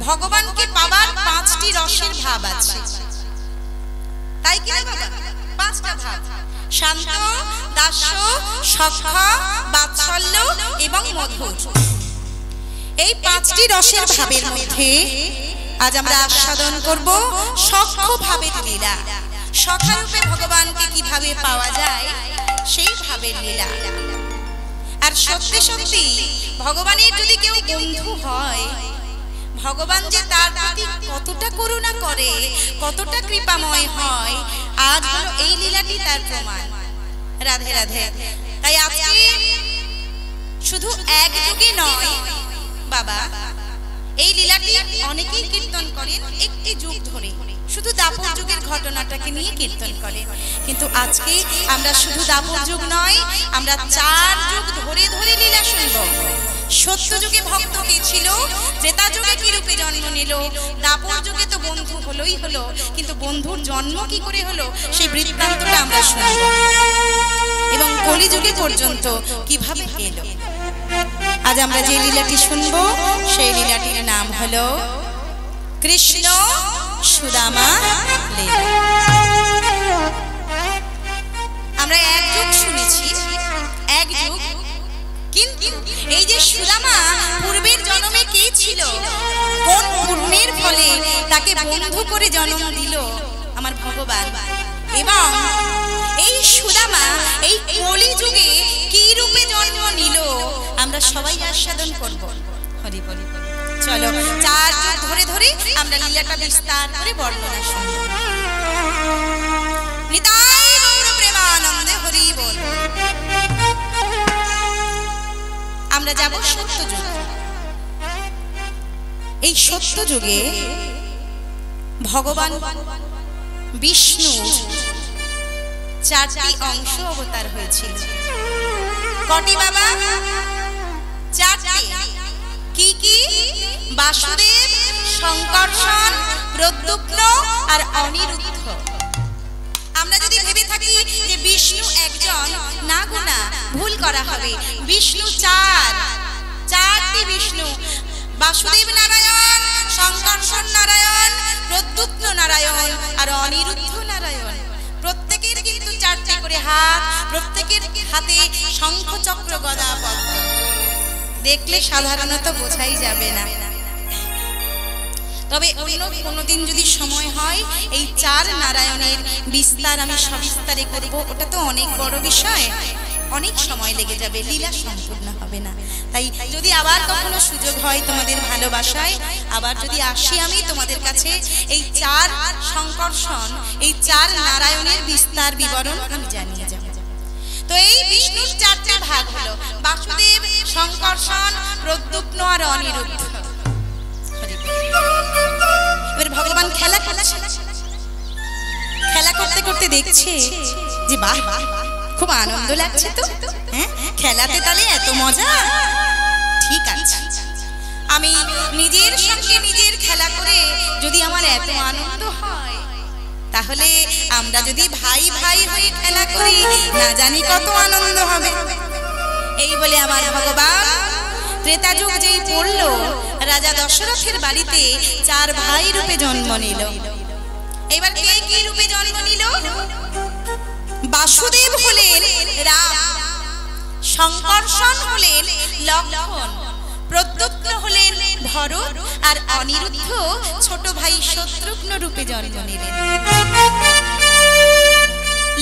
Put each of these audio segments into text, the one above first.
ভগবানকে পাবার 5টি রসের ভাব আছে, তাই কি না বাবা? 5টা ভাব, শান্ত, দাস্য, সখ্য, বাৎসল্য এবং মধুর। এই 5টি রসের ভাবের মধ্যে আজ আমরা আস্বাদন করব সখ্য ভাবের লীলা। সখারূপে ভগবানকে কিভাবে পাওয়া যায় সেই ভাবের লীলা। আর সত্যি সত্যি ভগবানের যদি কেউ বন্ধু হয়, ভগবান যে তার প্রতি কতটা করুণা করে, কতটা কৃপাময় হয়, আজ হলো এই লীলাটি তার প্রমাণ। রাধে রাধে। তাই আজকে শুধু এক যুগে নয় বাবা, এই লীলাটি অনেকেই কীর্তন করেন একটি যুগ ধরে, শুধু দাপর যুগের ঘটনাটাকে নিয়ে কীর্তন করেন। কিন্তু আজকে আমরা শুধু দাপর যুগ নয়, আমরা 4 যুগ ধরে ধরে লীলা শুনব। সত্য যুগে ভক্ত কে ছিল, ত্রেতা যুগে কি রূপে জন্ম নিল, দাপর যুগে তো বন্ধু হলোই হলো, কিন্তু বন্ধুর জন্ম কি করে হলো সেই বৃত্তান্তটা আমরা শুনব, এবং কলি যুগে পর্যন্ত কিভাবে এলো। আজ আমরা যে লীলাটি শুনবো সেই লীলাটির নাম হলো কৃষ্ণ সুদামা লীলা। আমরা এক যুগ শুনেছি, এক যুগ, কিন্তু এই যে সুদামা পূর্বের জন্মে কে ছিল, কোন পুণ্যের ফলে তাকে বন্ধু করে জন্ম দিল আমার ভগবান, এবং এই সুদামা এই কলি যুগে কি রূপে জন্ম নিল আমরা সবাই আস্বাদন করব। হরি বল। চলো 4 যুগ ধরে ধরে আমরা লীলাটা বিস্তার করে বর্ণনা শুনব। নিতাই গৌর প্রেমানন্দে হরি বল। আমরা যাব সত্য যুগ। এই সত্য যুগে ভগবান বিষ্ণু 4টি অংশ অবতার হয়েছিল। কটি বাবা? 4টি। কি কি? বাসুদেব, শঙ্কর্ষণ, প্রদ্যুম্ন আর অনিরুদ্ধ। আমরা যদি ভেবে থাকি যে বিষ্ণু একজন, না গো না, ভুল করা হবে। বিষ্ণু 4টি বিষ্ণু, বাসুদেব নারায়ণ, শঙ্কর্ষণ নারায়ণ, প্রদ্যুম্ন নারায়ণ আর অনিরুদ্ধ নারায়ণ। প্রত্যেকের কিন্তু 4টি করে হাত, প্রত্যেকের হাতে শঙ্খ চক্র গদা পদ্ম। দেখলে সাধারণত বোঝাই যাবে না, তবে অন্য কোনোদিন যদি সময় হয় এই 4 নারায়ণের বিস্তার আমি সবিস্তারে করব। ওটা তো অনেক বড় বিষয়, অনেক সময় লেগে যাবে, লীলা সম্পূর্ণ হবে না। তাই যদি আবার কখনো সুযোগ হয় তোমাদের ভালোবাসায়, আবার যদি আসি আমি তোমাদের কাছে, এই 4 শঙ্কর্ষণ, এই 4 নারায়ণের বিস্তার বিবরণ আমি জানিয়ে যাব। তো এই বিষ্ণুর 4টা ভাগ হলো বাসুদেব, শঙ্কর্ষণ, প্রদ্যুম্ন আর অনিরুদ্ধ। এবার ভগবান খেলা করতে করতে দেখছে যে বাহ, খুব আনন্দ লাগছে তো, হ্যাঁ খেলাতে তাহলে এত মজা, ঠিক আছে, আমি নিজের সঙ্গে নিজের খেলা করে যদি আমার এত আনন্দ হয়, তাহলে আমরা যদি ভাই ভাই হয়ে খেলা করি না জানি কত আনন্দ হবে। এই বলে আমার ভগবান ত্রেতা যুগ যেই পড়লো, রাজা দশরথের বাড়িতে 4 ভাই রূপে জন্ম নিল। এবার কে কি রূপে জন্ম নিল? বাসুদেব হলেন রাম, শঙ্কর্ষণ হলেন লক্ষ্মণ, প্রদ্যুম্ন হলেন ভরত আর অনিরুদ্ধ ছোট ভাই শত্রুঘ্ন রূপে জন্ম নিলেন।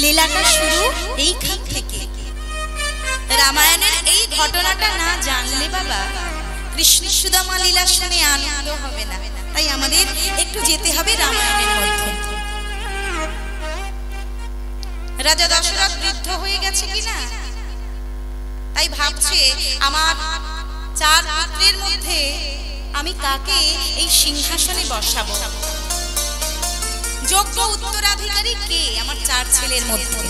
লীলাটা শুরু এইখান থেকে। রামায়ণের এই ঘটনাটা না জানলে বাবা কৃষ্ণ সুদামা লীলা শুনে আনন্দ হবে না। তাই আমাদের একটু যেতে হবে রামায়ণের মধ্যে। রাজা দশরথ বৃদ্ধ হয়ে গেছে কিনা, তাই ভাবছে আমার 4 পুত্রের মধ্যে আমি কাকে এই সিংহাসনে বসাবো, যোগ্য উত্তরাধিকারী কে আমার 4 ছেলের মধ্যে।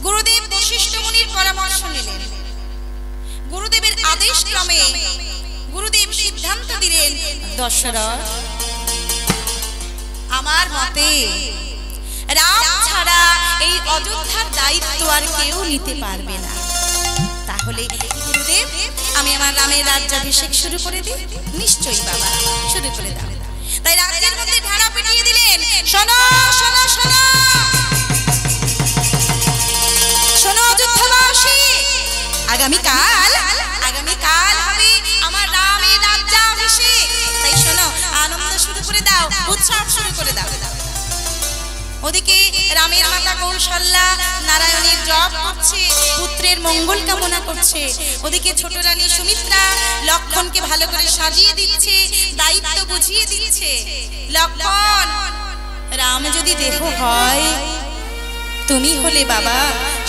গুরুদেব বশিষ্ঠ মুনির পরামর্শ নিলেন। গুরুদেবের আদেশ ক্রমে গুরুদেব সিদ্ধান্ত দিলেন, দশরথ, আমার মতে রাম ছাড়া এই অযোধ্যার দায়িত্ব আর কেউ নিতে পারবে না। তাহলে গুরুদেব আমি আমার রামের রাজ্যাভিষেক শুরু করে দিই? নিশ্চয়ই বাবা, শুরু করে দাও। তাই রাজ্যের মধ্যে ঢাড়া পিটিয়ে দিলেন, শোনো শোনো শোনো শোনো যুদ্ধবাসী, আগামীকাল হবে আমার রামের রাজ্যাভিষেক। তাই শোনো, আনন্দ শুরু করে দাও, উৎসব শুরু করে দাও। ওদিকে রামের মাতা কৌশল্যা নারায়ণের জপ করছে, পুত্রের মঙ্গল কামনা করছে। ওদিকে ছোট রানী সুমিত্রা লক্ষণকে ভালো করে সাজিয়ে দিচ্ছে, দায়িত্ব বুঝিয়ে দিচ্ছে। লক্ষণ, রাম যদি দেহ হয়, তুমি হলে বাবা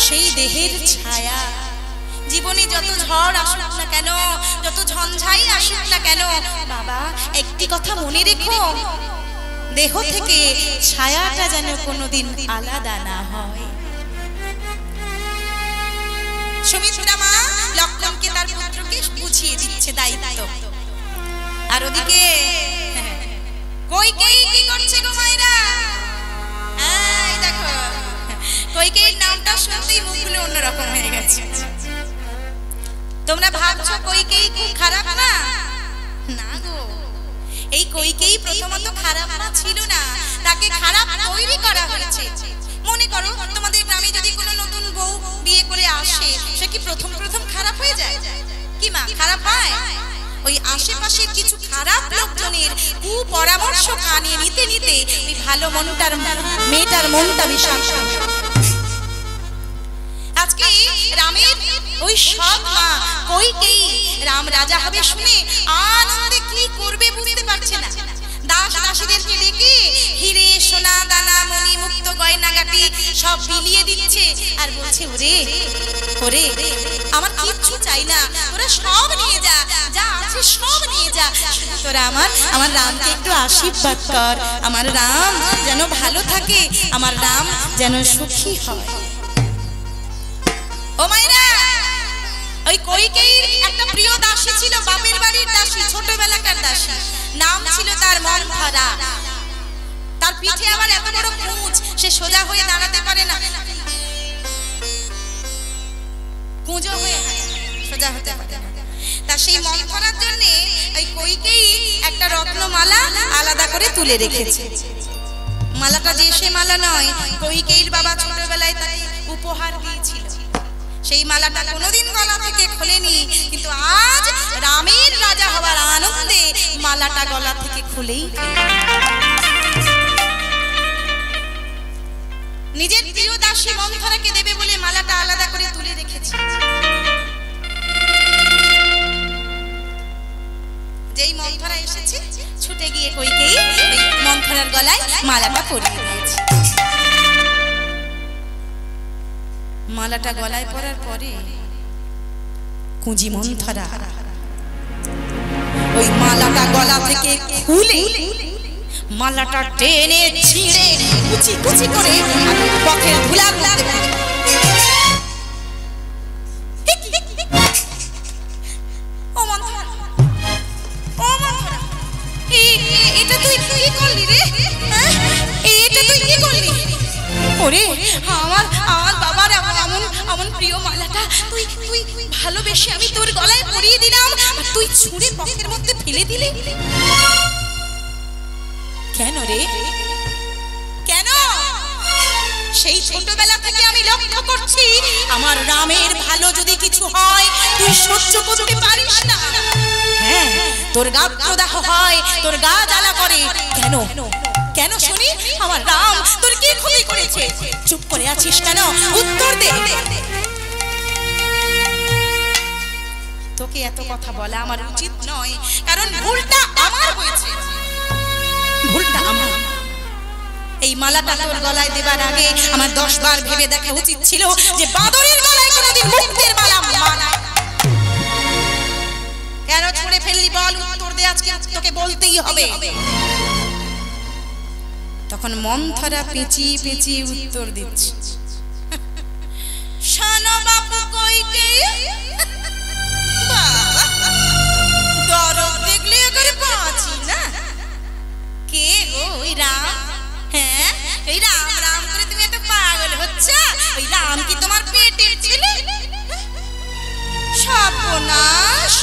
সেই দেহের ছায়া। জীবনে যত ঝড় আসুক না কেন, যত ঝঞ্ঝাই আসুক না কেন, বাবা একটি কথা মনে রেখো, দেহ থেকে ছায়াটা যেন কোনোদিন আলাদা না হয়। সুমিত্রা মা লক্ষণকে তার পুত্রকে বুঝিয়ে দিচ্ছে দায়িত্ব। আর ওদিকে কইকেয়ী কি করছে গো মায়েরা? এই দেখো, কইকেয়ীর নামটা শুনতেই মুখগুলো অন্যরকম হয়ে গেছে। তোমরা ভাবছো কইকেয়ী খুব খারাপ না? না গো, এই কইকেয়ী প্রথমত খারাপ না ছিল না, তাকে খারাপ তৈরি করা হয়েছে। মনে করো তোমাদের গ্রামে যদি কোনো নতুন বউ বিয়ে করে আসে, সে কি প্রথম খারাপ হয়ে যায়? কি মা, খারাপ হয়? ওই আশেপাশের কিছু খারাপ লোকজনের কুপরামর্শ কানে নিতে নিতে ওই ভালো মেয়েটার মনটা বিষাক্ত। আজকে রামের ওই সব মা কইকেয়ী রাম রাজা হবে শুনে আনন্দে কি করবে বুঝতে পারছে না। দাস দাসীদেরকে ডেকে হিরে সোনা দানা মণি মুক্ত গয়নাগাটি সব বিলিয়ে দিচ্ছে আর বলছে, ওরে আমার কিচ্ছু চাই না, তোরা সব নিয়ে যা, যা আছে সব নিয়ে যা, তোরা আমার রামকে একটু আশীর্বাদ কর, আমার রাম যেন ভালো থাকে, আমার রাম যেন সুখী হয়। ও মায়েরা, ওই কইকেয়ীর একটা প্রিয় দাসী ছিল, বাপের বাড়ির দাসী, ছোটবেলাকার দাসী, নাম ছিল তার মন্থরা। তার পিঠে আবার এত বড় কুঁচ, সে সোজা হয়ে দাঁড়াতে পারে না, কুঁজো হয়ে সোজা হতে পারে না। তা সেই মন্থরার জন্য ওই কইকেয়ী একটা রত্নমালা আলাদা করে তুলে রেখেছে। মালাটা যে সে মালা নয়, কইকেয়ীর বাবা ছোটবেলায় তাকে উপহার দিয়েছিল। সেই মালাটা কোনোদিন গলা থেকে খোলেনি, কিন্তু আজ রামের রাজা হওয়ার আনন্দে মালাটা গলা থেকে খুলেই নিজের প্রিয় দাসী মন্থরাকে দেবে বলে মালাটা আলাদা করে তুলে রেখেছে। যেই মন্থরা এসেছে, ছুটে গিয়ে কইকেয়ী ওই মন্থরার গলায় মালাটা পরিয়ে দিয়েছে। মালাটা গলায় পরার পরে কুঁজি মন্থরা ওই মালাটা গলা থেকে খুলে মালাটা টেনে ছিঁড়ে কুচি কুচি করে পথের ধুলা করতে। ও মন্থরা, এটা তুই কি করলি রে? এটা তুই কি করলি? ওরে আমার বাবার এমন প্রিয় মালাটা তুই ভালোবেসে আমি তোর গলায় পরিয়ে দিলাম, আর তুই ছুঁড়ে পথের মধ্যে ফেলে দিলি কেন রে? কেন? সেই ছোটবেলা থেকে আমি লক্ষ্য করছি, আমার রামের ভালো যদি কিছু হয় তুই সহ্য করতে পারিস না। হ্যাঁ, তোর গা প্রদাহ হয়, তোর গা জ্বালা করে। কেন কেন শুনি? আমার রাম তোর কি ক্ষতি করেছে? চুপ করে আছিস কেন? উত্তর দে। তোকে এত কথা বলা আমার উচিত নয়, কারণ ভুলটা আমার হয়েছে, ভুলটা আমার। এই মালাটা তোর গলায় দেবার আগে আমার 10 বার ভেবে দেখা উচিত ছিল যে বাদরের গলায় কোনোদিন মুক্তের মালা মানায়। কেন ছুঁড়ে ফেললি বল? উত্তর দে, আজকে তোকে বলতেই হবে। তখন মন্থরা পেঁচিয়ে পেঁচিয়ে উত্তর দিচ্ছে, শোনো বাপু কইকেয়ী, দরদ দেখলে করে বাঁচি না। কে গো? ওই রাম? হ্যাঁ, ওই রাম রাম করে তুমি একটা পাগল হচ্ছ? ওই রাম কি তোমার পেটের ছেলে? সর্বনাশ,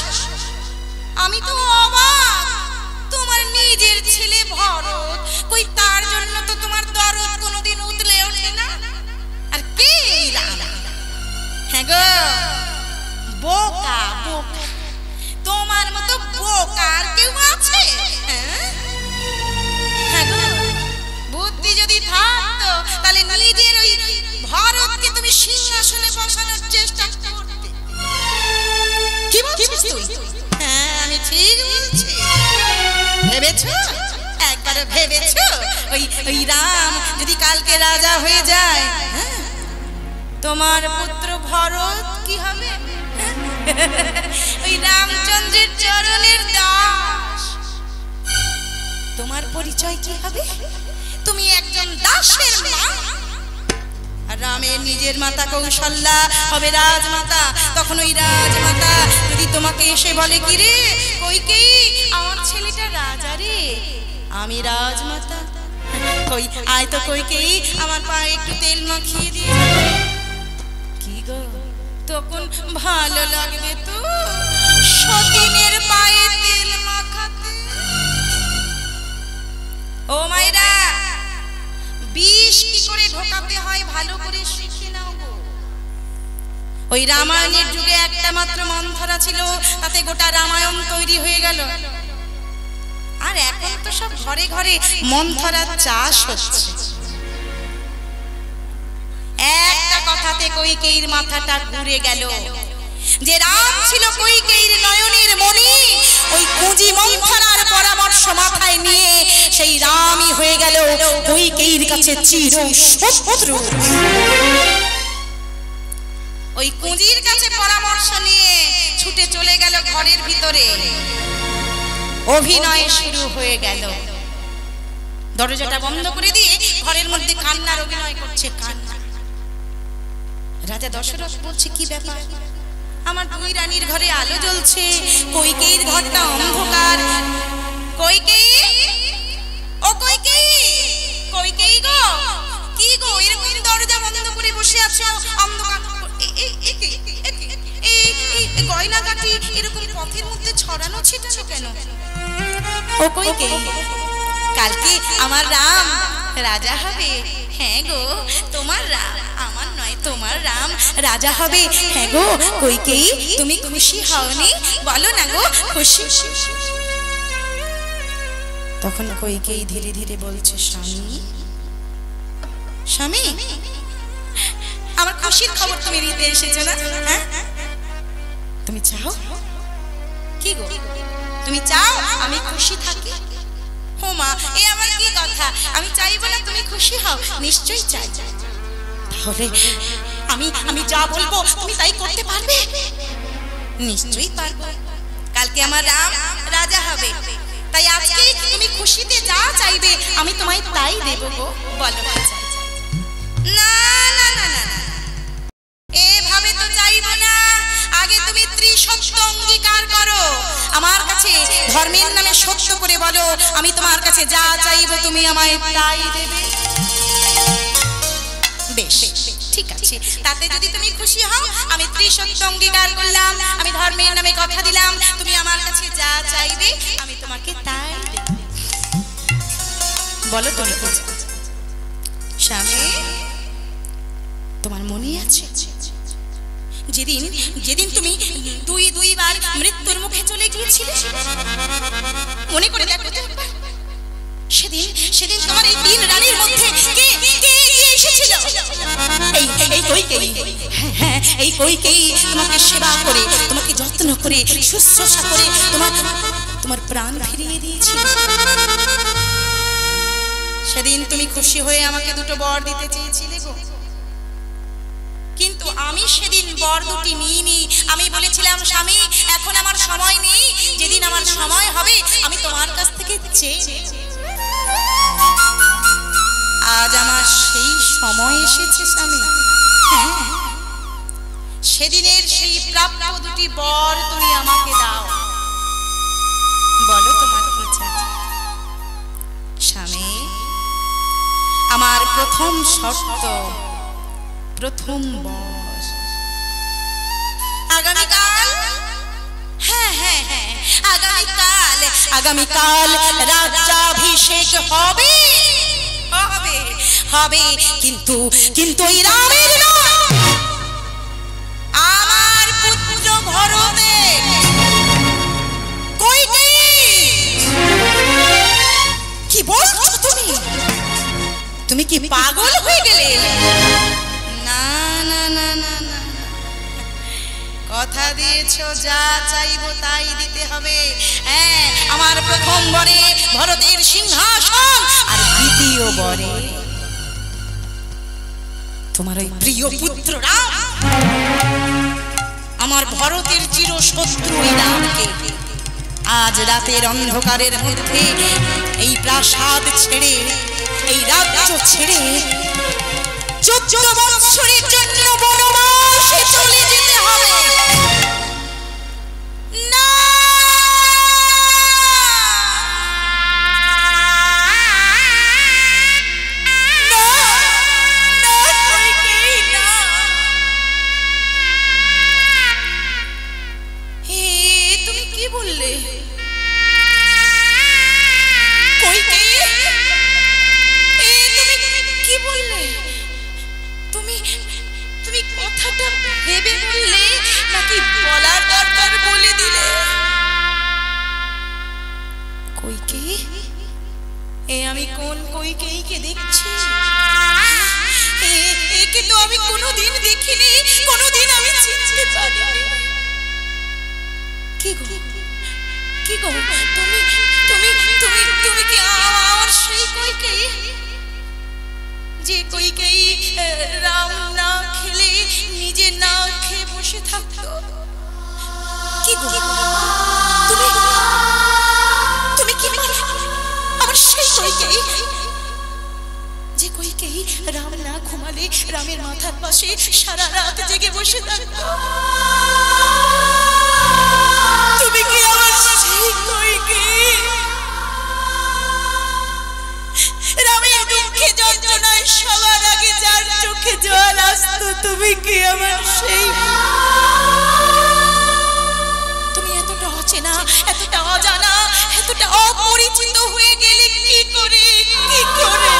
ওই রাম যদি কালকে রাজা হয়ে যায়, তোমার পুত্র ভরত কি হবে? ওই রামচন্দ্রের চরণের দাস। তোমার পরিচয় কি হবে? তুমি একজন দাসের মা। রামের নিজের মাতা কৌশল্যা হবে রাজমাতা। তখন ওই রাজমাতা যদি তোমাকে এসে বলে, কি রে কইকেয়ী, আমার ছেলেটা রাজা রে, আমি রাজমাতা, কই আয় তো কইকেয়ী, আমার পায়ে একটু তেল মাখিয়ে দিয়ে। কি গো, তখন ভালো লাগবে তো সতীনের পায়ে তেল মাখাতে? ও মায়েরা, বিষ কি করে ঢোকাতে হয় ভালো করে শিখে নাও গো। ওই রামায়ণের যুগে একটা মাত্র মন্থরা ছিল, তাতে গোটা রামায়ণ তৈরি হয়ে গেল। আর এখন তো সব ঘরে ঘরে মন্থরার চাষ হচ্ছে। একটা কথাতে কইকেয়ীর মাথাটা ঘুরে গেল, যে রাম ছিল কইকেয়ীর নয়নের মণি, ওই কুঁজি মন্থরার পরামর্শ মাথায় নিয়ে সেই রামই হয়ে গেল কইকেয়ীর কাছে চির শত্রু। ওই কুঁজির কাছে পরামর্শ নিয়ে ছুটে চলে গেল ঘরের ভিতরে। অভিনয় শুরু হয়ে গেল। দরজাটা বন্ধ করে দিয়ে ঘরের মধ্যে কান্নার অভিনয় করছে, কান্না। রাজা দশরথ বলছে, কি ব্যাপার? আমার দুই রানীর ঘরে আলো জ্বলছে, কইকেয়ীর ঘরটা অন্ধকার। কইকেয়ী, ও কইকেয়ী, কইকেয়ী গো, কি গো এরকম দরজা বন্ধ করে বসে আছো অন্ধকার? এই গয়না কাটি এরকম পথের মধ্যে ছড়ানো ছিটানো কেন? ও কইকেয়ী, কালকে আমার রাম রাজা হবে। হ্যাঁ গো, তোমার রাম, আমার নয়, তোমার রাম রাজা হবে। হ্যাঁ গো কইকেয়ী, তুমি খুশি হওনি? বলো না গো খুশি। তখন কইকেয়ী ধীরে ধীরে বলছে, স্বামী, স্বামী, আমার খুশির খবর তুমি দিতে এসেছো না? হ্যাঁ, তুমি চাও? কি গো, তুমি চাও আমি খুশি থাকি? ও মা, এ আমার কি কথা? আমি চাইবো না তুমি খুশি হও? নিশ্চয়ই চাই। তাহলে আমি যা বলবো তুমি তাই করতে পারবে? নিশ্চয়ই পারবো। কালকে আমার রাম রাজা হবে, তাই আজকে তুমি খুশিতে যা চাইবে আমি তোমায় তাই দেবো গো। বলো চাই? না না না না, এভাবে তো চাইবো না। আগে তুমি ত্রিসত্য অঙ্গীকার করো আমার কাছে, ধর্মের নামে সত্য করে বলো, আমি তোমার কাছে যা চাইবো তুমি আমায় তাই দেবে। বেশ, ঠিক আছে, তাতে যদি তুমি খুশি হও, আমি ত্রিসত্য অঙ্গীকার করলাম, আমি ধর্মের নামে কথা দিলাম, তুমি আমার কাছে যা চাইবে আমি তোমাকে তাই দেব। বলো তুমি কি চাও? স্বামী, তোমার মনে আছে যেদিন যেদিন তুমি দুইবার মৃত্যুর মুখে চলে গিয়েছিলে? মনে করে দেখো সেদিন সেদিন তোমার এই তিন রানীর মধ্যে কে কে এসেছিল? এই কইকেয়ী। হ্যাঁ, এই কইকেয়ী তোমাকে সেবা করে, তোমাকে যত্ন করে, শুশ্রূষা করে তোমার প্রাণ ফিরিয়ে দিয়েছিল। সেদিন তুমি খুশি হয়ে আমাকে দুটো বর দিতে চেয়েছিলে গো, কিন্তু আমি সেদিন বর দুটি নিইনি। আমি বলেছিলাম, স্বামী এখন আমার সময় নেই, যেদিন আমার সময় হবে আমি তোমার কাছ থেকে চেয়ে। আজ আমার সেই সময় এসেছে স্বামী। হ্যাঁ, সেদিনের সেই প্রাপ্য দুটি বর তুমি আমাকে দাও। বলো তোমার কি চাই? স্বামী, আমার প্রথম শর্ত, প্রথম বর, আগামীকাল, হ্যাঁ হ্যাঁ হ্যাঁ, আগামীকাল রাজ্যাভিষেক হবে হবে হবে, কিন্তু ওই রামের নয়, আমার পুত্র ভরতের। কি বলছো তুমি? তুমি কি পাগল হয়ে গেলে? না না না না না, কথা দিয়েছো যা চাইবো তাই দিতে হবে। হ্যাঁ, আমার প্রথম বরে ভরতের সিংহাসন, আর দ্বিতীয় প্রিয় বরে, তোমার ওই প্রিয় পুত্র রাম, আমার ভরতের চিরশত্রু এই রামকে আজ রাতের অন্ধকারের মধ্যে এই প্রাসাদ ছেড়ে, এই রাজ্য ছেড়ে 14 বৎসরের জন্য বনবাসে চলে যেতে হবে। না, তুমি কি বললে? কি বললে তুমি? তুমি কথাটা ভেবে বললে নাকি বলার দরকার বলে দিলে? কইকেয়ী, এ আমি কোন কইকেয়ীকে দেখছি? একে তো আমি কোনোদিন দেখিনি, কোনোদিন আমি চিনতে পারিনি। কি গো, কি গো, তুমি তুমি তুমি তুমি কি আমার সেই কইকেয়ী যে কইকেয়ী রাম না খেলে নিজে না খেয়ে বসে থাকতো? কি গো, তুমি তুমি কি আমার সেই কইকেয়ী যে কইকেয়ী রাম না ঘুমালে রামের মাথার পাশে সারা রাত জেগে বসে থাকতো? তুমি কি আমার সেই কইকেয়ী? রামের দুঃখে যন্ত্রণায় সবার আগে যার চোখে জল আসতো, তুমি কি আমার সেই? তুমি এতটা অচেনা, এতটা অজানা, এতটা অপরিচিত হয়ে গেলে কি করে, কি করে?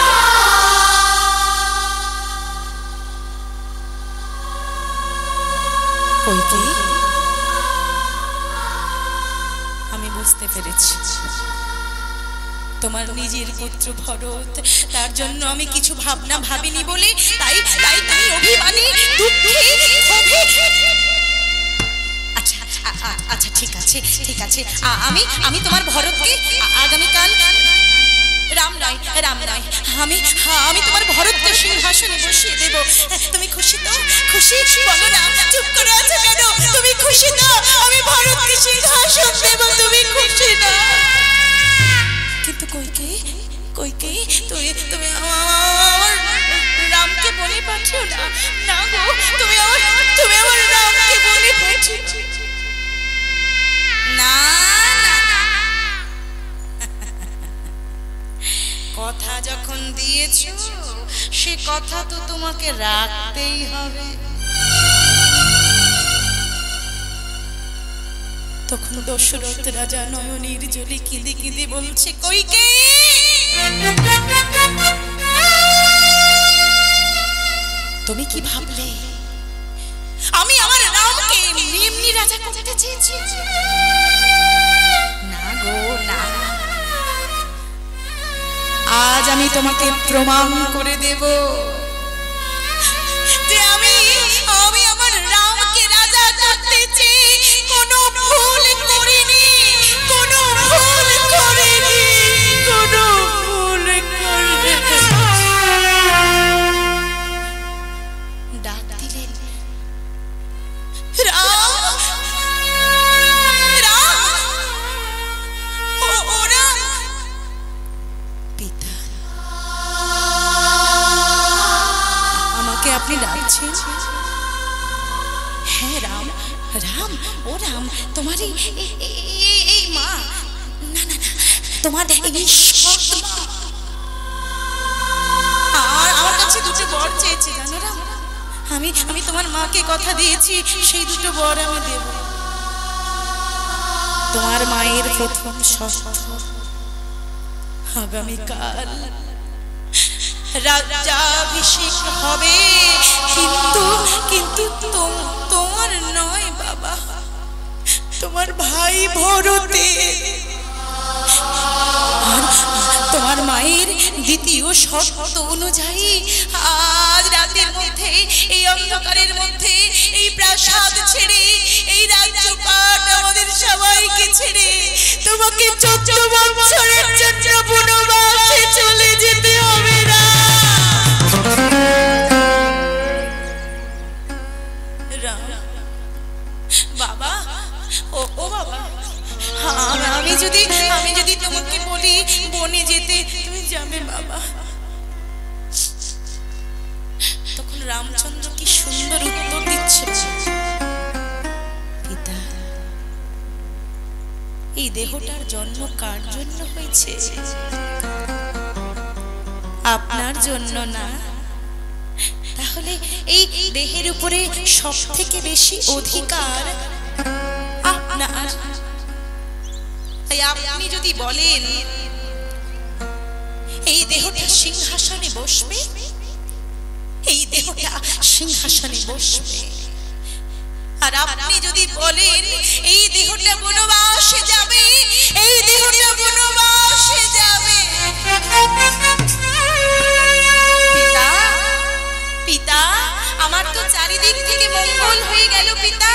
কইকেয়ী, আমি বুঝতে পেরেছি তোমার নিজের পুত্র ভরত, তার জন্য আমি কিছু ভাবনা ভাবিনি বলে তাই তাই তাই অভিমানী, দুঃখী, ক্ষোভে। আচ্ছা আচ্ছা, ঠিক আছে ঠিক আছে, আমি তোমার ভরতকে আগামীকাল রাম নয় আমি তোমার ভরতকে সিংহাসনে বসিয়ে দেব। তুমি খুশি তো? খুশি? বলো না, চুপ করে আছো কেন? তুমি খুশি তো? আমি ভরতকে সিংহাসন দেব, তুমি খুশি না? কিন্তু কইকেয়ী, তুমি আমার রামকে বলে পাঠিও না। না গো, তুমি আমার রামকে বলে পাঠিও না। কথা যখন দিয়েছো সে কথা তো তোমাকে রাখতেই হবে। তখন দশরথ রাজা নয়নের জলে কেঁদে কেঁদে বলছে, কইকেয়ী, তুমি কি ভাবলে আমি আমার রামকে এমনি রাজা করতে চেয়েছি? না গো না, আজ আমি তোমাকে প্রমাণ করে দেব যে আমি আমার রামকে রাজা করতে চেয়ে কোনো ভুল করিনি, কোনো ভুল করিনি, কোনো ভুল করিনি। ডাক দিলেন, রাম, রাম, ও রাম। পিতা, আমাকে আপনি ডাকছেন? হ্যাঁ রাম, রাম, ও রাম, তোমার এই মা, না না না, তোমার এই সৎ মা আমার কাছে দুটো বর চেয়েছে, জানো রাম? আমি তোমার মাকে কথা দিয়েছি সেই দুটো বর আমি দেব। তোমার মায়ের প্রথম শর্ত, আগামীকাল রাজ্যাভিষেক হবে, কিন্তু তোমার নয় বাবা, তোমার ভাই ভরতে। তোমার মায়ের দ্বিতীয় শর্ত অনুযায়ী আজ রাতের মধ্যে, এই অন্ধকারের মধ্যে, এই প্রাসাদ ছেড়ে, এই রাজ্যপাট আমাদের সবাইকে ছেড়ে তোমাকে 14 বছরের জন্য বনবাসে চলে যেতে হবে। জন্ম কার জন্য হয়েছে? আপনার জন্য না? তাহলে এই দেহের উপরে সবথেকে বেশি অধিকার আপনার। তাই আপনি যদি বলেন এই দেহটা সিংহাসনে বসবে, এই দেহটা সিংহাসনে বসবে। আর আপনি যদি বলেন এই দেহটা বনবাসে যাবে, এই দেহটা বনবাসে যাবে। পিতা, পিতা, আমার তো চারিদিক থেকে মঙ্গল হয়ে গেল পিতা।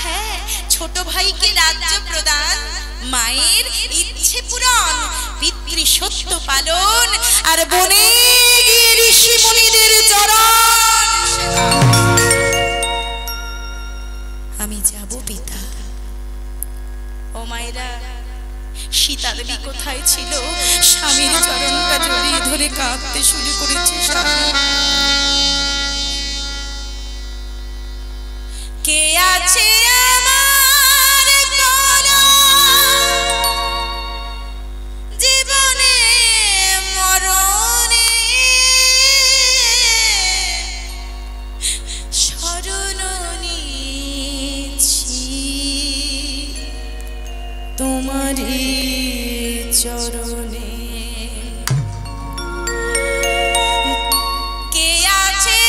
হ্যাঁ, ছোট ভাইকে রাজ্য প্রদান, মায়ের ইচ্ছে পূরণ, পিতৃ সত্য পালন, আর বনে গিয়ে ঋষি মুনিদের চরণ আমি যাব পিতা। ও মায়েরা, সীতা দেবী কোথায় ছিল? স্বামীর চরণটা জড়িয়ে ধরে কাঁদতে শুরু করেছে। কে আছে আমার বলো, জীবনে মরণে শরণ নিয়েছি তোমারি চরণে। কে আছে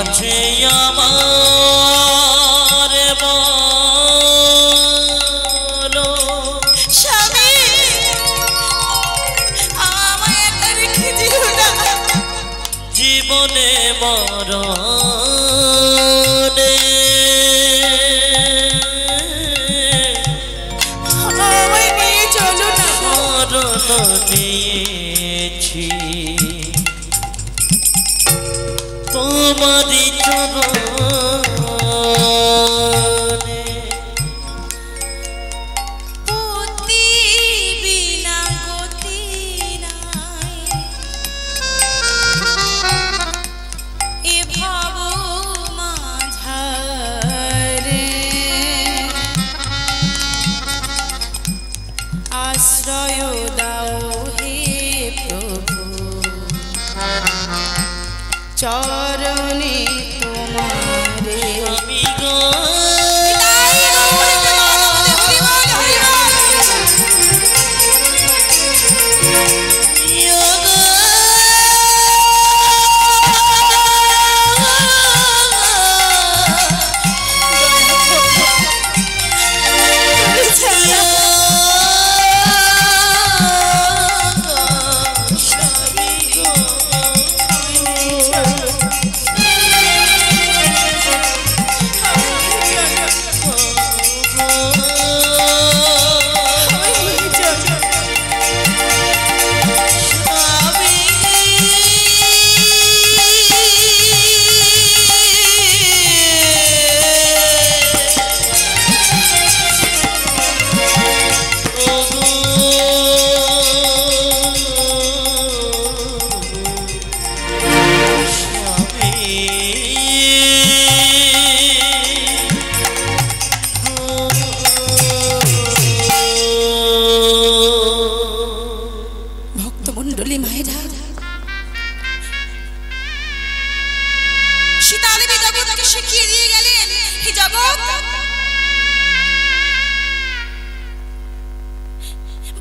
আছে আমার বলো, স্বামী আমায় একা রেখে যেও না, জীবনে মরণে আমায় নিয়ে চলো না। শরণ নিয়েছি তোমারি চরণে। পতি বিনা গতি নাই, এ ভব মাঝারে আশ্রয় দাও হে প্রভু, চরণে তোমারে আমি গো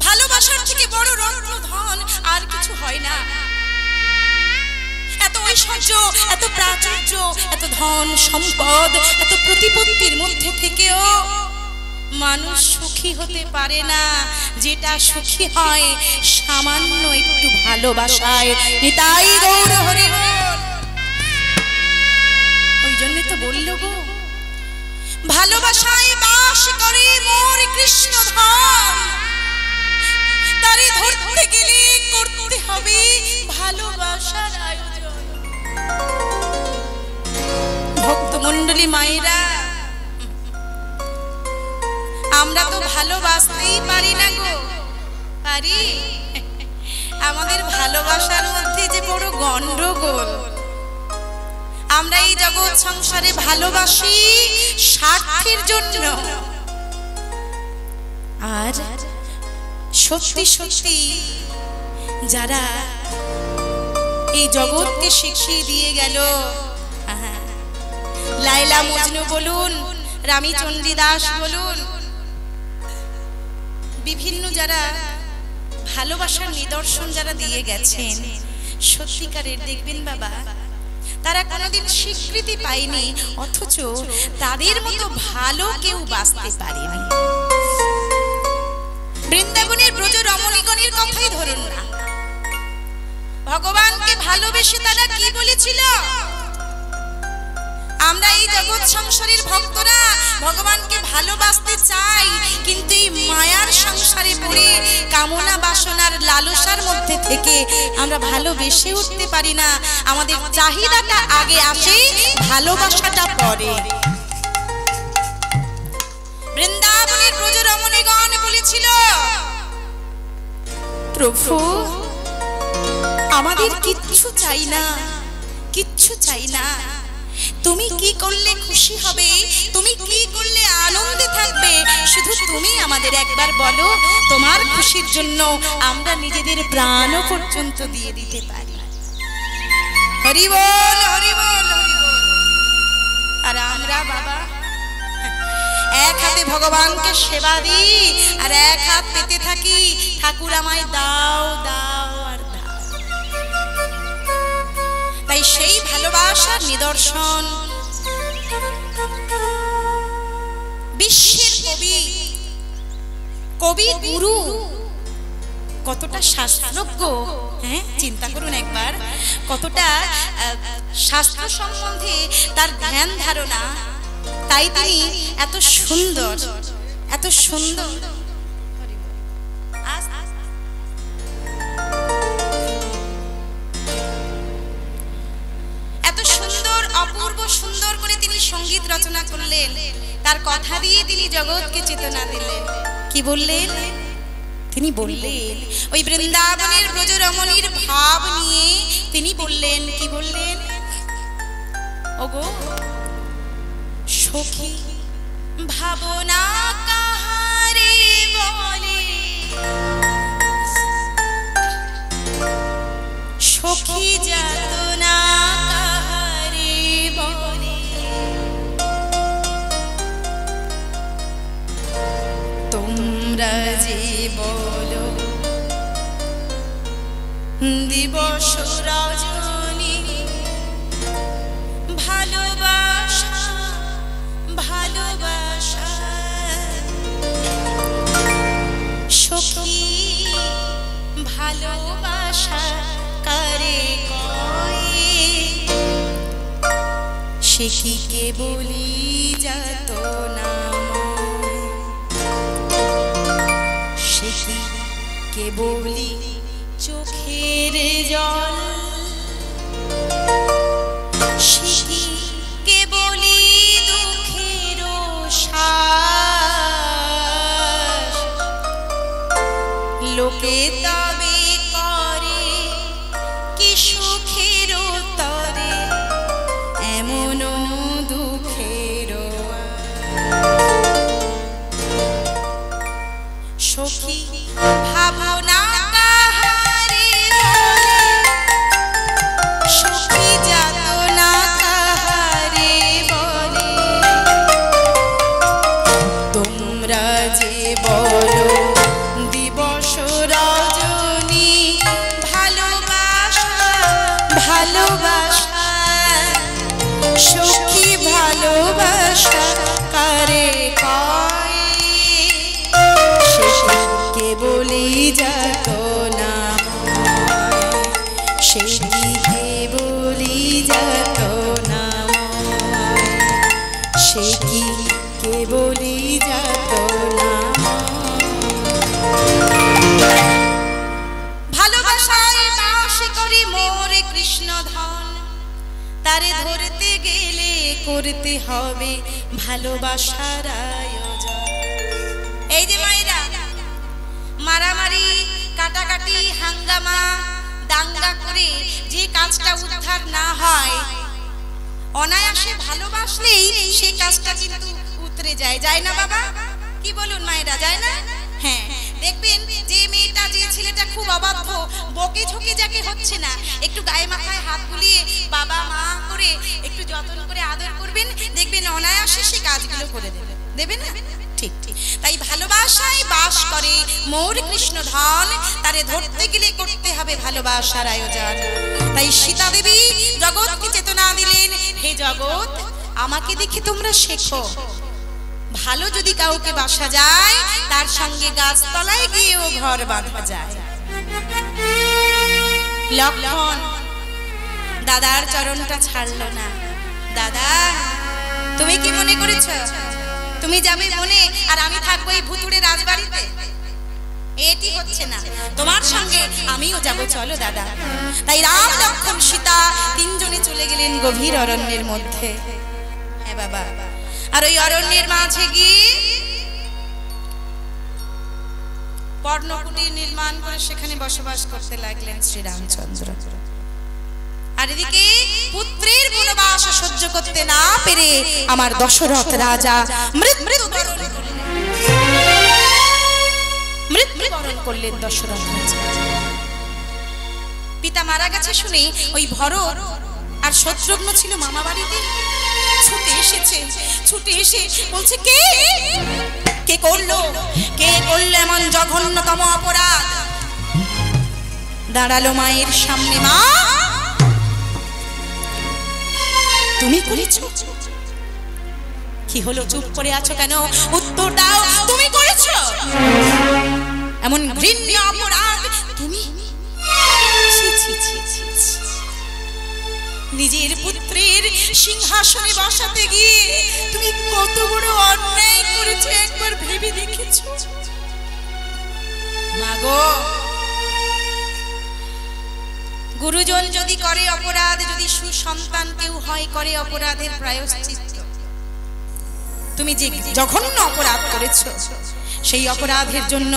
ভালোবাসার থেকে বড় রত্ন ধন আর কিছু হয় না। এত ঐশ্বর্য, এত প্রাচুর্য, এত ধন সম্পদ, এত প্রতিপত্তির মধ্যে থেকেও মানুষ সুখী হতে পারে না। যেটা সুখী হয় সামান্য একটু ভালোবাসায়। নিতাই গৌর হরি বল। ওই জন্য তো বলল গো, ভালোবাসায় বাস করে মোর কৃষ্ণ ধাম, তারে ধরতে গেলে করতে হবে ভালোবাসার আয়োজন। ভক্তমণ্ডলী মায়েরা, আমরা তো ভালোবাসতেই পারি না গো, পারি? আমাদের ভালোবাসার মধ্যে যে বড় গন্ডগোল। আমরা এই জগৎ সংসারে ভালোবাসি স্বার্থের জন্য, আর সত্যি সত্যি যারা এই জগৎকে শিখিয়ে দিয়ে গেল, লায়লা মজনু বলুন, রামচন্দ্র দাস বলুন, বিভিন্ন যারা ভালোবাসার নিদর্শন যারা দিয়ে গেছেন, সত্যিকারের দেখবেন বাবা, তারা কোনোদিন স্বীকৃতি পায়নি, অথচ তাদের মতো ভালো কেউ বাঁচতে পারেনি। বৃন্দাবনের ব্রজ রমণীগণের কথাই ধরুন না, ভগবানকে ভালোবেসে তারা কি বলেছিল? আমরা এই জগৎ সংসারের ভক্তরা ভগবানকে ভালোবাসতে চাই, কিন্তু এই মায়ার সংসারে পড়ে কামনা বাসনার লালসার মধ্যে থেকে আমরা ভালোবেসে উঠতে পারি না। আমাদের চাহিদাটা আগে আসে, ভালোবাসাটা পরে। বৃন্দাবনের ব্রজ রমণীগণ বলেছিল, প্রভু আমাদের কিচ্ছু চাই না, কিচ্ছু চাই না, তুমি কি করলে খুশি হবে, তুমি কি করলে আনন্দে থাকবে, শুধু তুমি আমাদের একবার বলো, তোমার খুশির জন্য আমরা নিজেদের প্রাণ পর্যন্ত দিয়ে দিতে পারি। হরি বল, হরি বল, হরি বল। আর আমরা বাবা এক হাতে ভগবানকে সেবা দিই, আর এক হাত পেতে থাকি, ঠাকুর আমায় দাও দাও আর দাও। তাই সেই ভালোবাসার নিদর্শন বিশ্বের কবি, কবি গুরু কতটা শাস্ত্রজ্ঞ, হ্যাঁ চিন্তা করুন একবার, কতটা শাস্ত্র সম্বন্ধে তার ধ্যান ধারণা, তাই তিনি এত সুন্দর, এত সুন্দর অপূর্ব সুন্দর করে তিনি সঙ্গীত রচনা করলেন। তার কথা দিয়ে তিনি জগৎকে চেতনা দিলেন। কি বললেন? তিনি বললেন ওই বৃন্দাবনের ব্রজ রমণীর ভাব নিয়ে তিনি বললেন, কি বললেন? ওগো সখী ভাবনা কাহারে বলে, সখী যাতনা কাহারে বলে, তোমরা যে বলো দিবস রজনী ভালোবাসা ভালোবাসা, সখী ভালোবাসা কারে কয়, সে কি কেবলি যাতনা, সে কি কেবলি চোখের জল, সে কি কেবলি দুঃখের শ্বাস, লোকে তবে করে কি সুখের তরে এমন দুঃখের, সখী ভাবনা কাহারে বলে, সখী যাতনা কাহারে বলে, তোমরা যে বলো দিবস রজনী ভালোবাসা ভালোবাসা, সখী ভালোবাসা কারে কয়, সে কেবলি যাতনা, সে কেবলি যাতনা, সে কি এই যাতনা। ভালোবাসায় বাস করি মোর কৃষ্ণ ধন, তারে ধরতে গেলে করতে হবে ভালোবাসার আয়োজন। এই যে মায়েরা, মারামারি কাটাকাটি হাঙ্গামা দাঙ্গা করে যে কাজটা উদ্ধার না হয়, অনায়াসে ভালোবাসলেই সেই কাজটা কিন্তু উতরে যায়, যায় না বাবা? কি বলুন মায়েরা, যায় না? হ্যাঁ, দেখবেন যে মেয়েটা যে ছেলেটা খুব অবাধ্য, বকে ঝোঁকে যাকে হচ্ছে না, একটু গায়ে মাথায় হাত বুলিয়ে বাবা মা করে একটু যত্ন করে আদর করবেন, দেখবেন অনায়াসে সে কাজগুলো করে দেবে, দেবে না? ঠিক ঠিক। তাই ভালোবাসায় বাস করে মোর কৃষ্ণ ধন, তারে ধরতে গেলে করতে হবে ভালোবাসার আয়োজন। তাই সীতা দেবী জগৎকে চেতনা দিলেন, হে জগৎ, আমাকে দেখে তোমরা শেখো, ভালো যদি কাউকে বাসা যায় তার সঙ্গে গাছতলায় গিয়েও ঘর বাঁধা যায়। লক্ষণ দাদার চরণটা ছাড়লো না। দাদা, তুমি কি মনে করেছ তুমি যাবে মনে আর আমি থাকবো এই ভুতুড়ে রাজবাড়িতে? এটি হচ্ছে না, তোমার সঙ্গে আমিও যাব, চলো দাদা। তাই রাম লক্ষণ সীতা তিনজনে চলে গেলেন গভীর অরণ্যের মধ্যে। হ্যাঁ বাবা, আর ওই অরণ্যের মাঝে গিয়ে পর্ণকুটির নির্মাণ করে সেখানে বসবাস করতে লাগলেন শ্রীরামচন্দ্র। আর এদিকে পুত্রের বনবাস সহ্য করতে না পেরে আমার দশরথ রাজা মৃত্যুবরণ করলেন। দশরথ রাজা পিতা মারা গেছে শুনে ওই ভরত আর শত্রুঘ্ন ছিল মামা বাড়িতে, ছুটে এসেছে, ছুটে এসে বলছে, কে কে করলো, কে করলো এমন জঘন্যতম অপরাধ? দাঁড়ালো মায়ের সামনে। মা, তুমি করেছো? কি হলো, চুপ করে আছো কেন? উত্তর দাও, তুমি করেছো এমন ঘৃণ্য অপরাধ? তুমি নিজের পুত্রের সিংহাসনে বসাতে গিয়ে তুমি কত বড় অন্যায় করেছো, একবার ভেবে দেখেছো? মাগো, গুরুজন যদি করে অপরাধ, যদি সুসন্তান কেউ হয় করে অপরাধের প্রায়শ্চিত্ত, তুমি যে জঘন্য অপরাধ করেছো সেই অপরাধের জন্য